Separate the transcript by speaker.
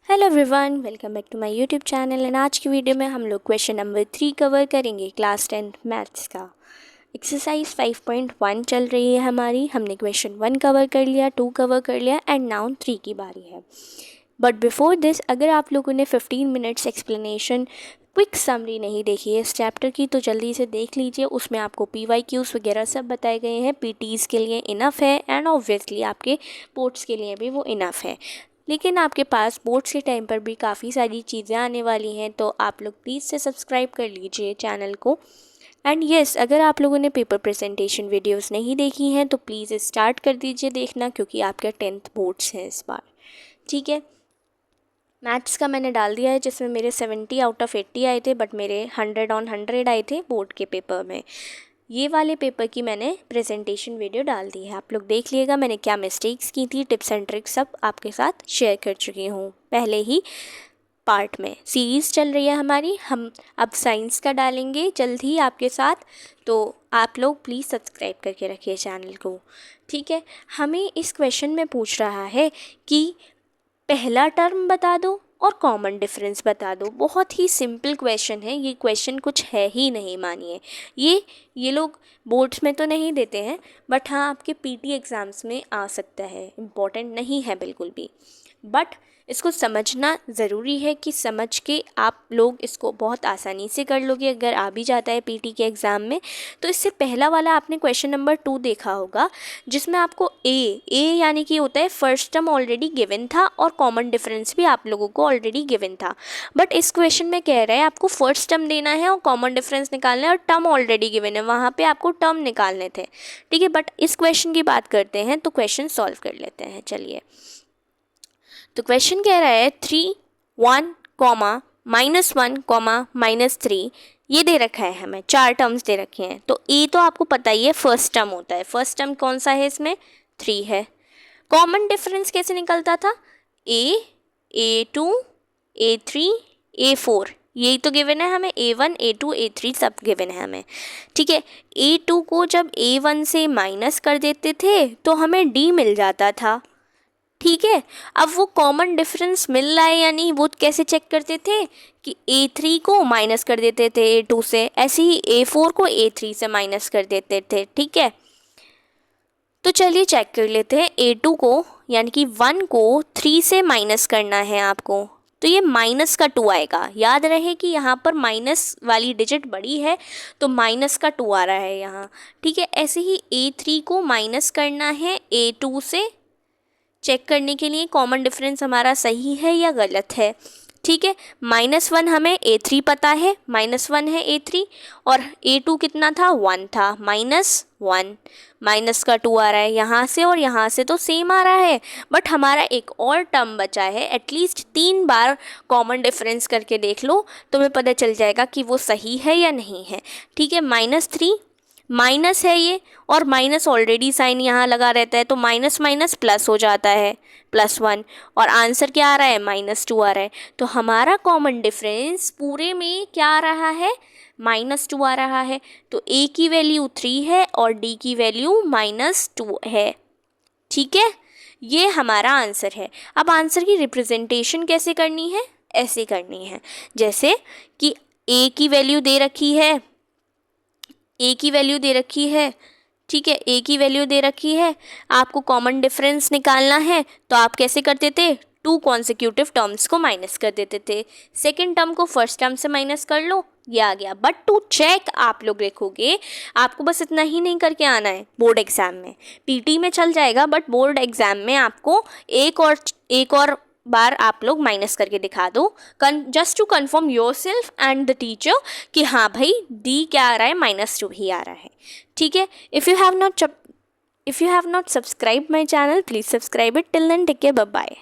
Speaker 1: Hello everyone, welcome back to my YouTube channel. And आज की video में हम लोग क्वेश्चन नंबर 3 कवर करेंगे क्लास 10 मैथ्स का। एक्सरसाइज 5.1 चल रही है हमारी। हमने क्वेश्चन 1 कवर कर लिया, 2 कवर कर लिया एंड नाउ 3 की बारी है। बट बिफोर दिस, अगर आप लोगों ने 15 मिनट्स एक्सप्लेनेशन क्विक समरी नहीं देखी है इस चैप्टर की तो जल्दी से देख लीजिए। उसमें आपको PYQs वगैरह सब बताए गए हैं। PTs के लिए इनफ है एंड ऑब्वियसली आपके बोर्ड्स के लिए भी वो इनफ है। लेकिन आपके पास बोर्ड्स के टाइम पर भी काफ़ी सारी चीज़ें आने वाली हैं, तो आप लोग प्लीज़ से सब्सक्राइब कर लीजिए चैनल को। एंड येस, अगर आप लोगों ने पेपर प्रेजेंटेशन वीडियोस नहीं देखी हैं तो प्लीज़ स्टार्ट कर दीजिए देखना, क्योंकि आपके 10th बोर्ड्स हैं इस बार। ठीक है, मैथ्स का मैंने डाल दिया है जिसमें मेरे 70 आउट ऑफ 80 आए थे, बट मेरे 100 ऑन 100 आए थे बोर्ड के पेपर में। ये वाले पेपर की मैंने प्रेजेंटेशन वीडियो डाल दी है, आप लोग देख लिएगा। मैंने क्या मिस्टेक्स की थी, टिप्स एंड ट्रिक्स सब आपके साथ शेयर कर चुकी हूँ पहले ही पार्ट में। सीरीज़ चल रही है हमारी, हम अब साइंस का डालेंगे जल्द ही आपके साथ, तो आप लोग प्लीज़ सब्सक्राइब करके रखिए चैनल को। ठीक है, हमें इस क्वेश्चन में पूछ रहा है कि पहला टर्म बता दो और कॉमन डिफरेंस बता दो। बहुत ही सिंपल क्वेश्चन है ये। क्वेश्चन कुछ है ही नहीं, मानिए। ये लोग बोर्ड्स में तो नहीं देते हैं, बट हाँ आपके PT एग्ज़ाम्स में आ सकता है। इम्पॉर्टेंट नहीं है बिल्कुल भी, बट इसको समझना ज़रूरी है कि समझ के आप लोग इसको बहुत आसानी से कर लोगे अगर आ भी जाता है PT के एग्ज़ाम में। तो इससे पहला वाला आपने क्वेश्चन नंबर 2 देखा होगा, जिसमें आपको ए यानी कि होता है फर्स्ट टर्म ऑलरेडी गिवन था और कॉमन डिफरेंस भी आप लोगों को ऑलरेडी गिवन था। बट इस क्वेश्चन में कह रहा है आपको फर्स्ट टर्म देना है और कॉमन डिफरेंस निकालना है, और टर्म ऑलरेडी गिवन है, वहाँ पर आपको टर्म निकालने थे। ठीक है, बट इस क्वेश्चन की बात करते हैं तो क्वेश्चन सॉल्व कर लेते हैं। चलिए, तो क्वेश्चन कह रहा है 3, 1, -1, -3 ये दे रखा है हमें। 4 टर्म्स दे रखे हैं। तो ए तो आपको पता ही है फर्स्ट टर्म होता है। फर्स्ट टर्म कौन सा है इसमें? 3 है। कॉमन डिफरेंस कैसे निकलता था? A2, A3, A4 यही तो गिवन है हमें। A1, A2, A3 सब गिवन है हमें। ठीक है, A2 को जब A1 से माइनस कर देते थे तो हमें D मिल जाता था। ठीक है, अब वो कॉमन डिफरेंस मिल रहा है या नहीं वो कैसे चेक करते थे कि A3 को माइनस कर देते थे A2 से, ऐसे ही A4 को A3 से माइनस कर देते थे। ठीक है, तो चलिए चेक कर लेते हैं। A2 को यानी कि 1 को 3 से माइनस करना है आपको, तो ये -2 आएगा। याद रहे कि यहाँ पर माइनस वाली डिजिट बड़ी है तो -2 आ रहा है यहाँ। ठीक है, ऐसे ही A3 को माइनस करना है A2 से, चेक करने के लिए कॉमन डिफरेंस हमारा सही है या गलत है। ठीक है, -1 हमें A3 पता है, -1 है A3, और A2 कितना था? 1 था। -1, -2 आ रहा है यहाँ से, और यहाँ से तो सेम आ रहा है, बट हमारा एक और टर्म बचा है। एटलीस्ट 3 बार कॉमन डिफरेंस करके देख लो, तुम्हें पता चल जाएगा कि वो सही है या नहीं है। ठीक है, -3 माइनस है ये, और माइनस ऑलरेडी साइन यहाँ लगा रहता है, तो माइनस माइनस प्लस हो जाता है, +1, और आंसर क्या आ रहा है? -2 आ रहा है। तो हमारा कॉमन डिफरेंस पूरे में क्या आ रहा है? -2 आ रहा है। तो A की वैल्यू 3 है और D की वैल्यू -2 है। ठीक है, ये हमारा आंसर है। अब आंसर की रिप्रेजेंटेशन कैसे करनी है? ऐसे करनी है जैसे कि A की वैल्यू दे रखी है, A की वैल्यू दे रखी है। ठीक है, A की वैल्यू दे रखी है, आपको कॉमन डिफरेंस निकालना है, तो आप कैसे करते थे? 2 कॉन्सिक्यूटिव टर्म्स को माइनस कर देते थे। सेकंड टर्म को फर्स्ट टर्म से माइनस कर लो, ये आ गया। बट टू चेक आप लोग देखोगे, आपको बस इतना ही नहीं करके आना है बोर्ड एग्जाम में। PT में चल जाएगा, बट बोर्ड एग्जाम में आपको एक और बार आप लोग माइनस करके दिखा दो, just to confirm yourself and the teacher कि हाँ भाई D क्या आ रहा है? -2 ही आ रहा है। ठीक है, if you have not subscribe my channel, please subscribe it. Till then take care, bye bye.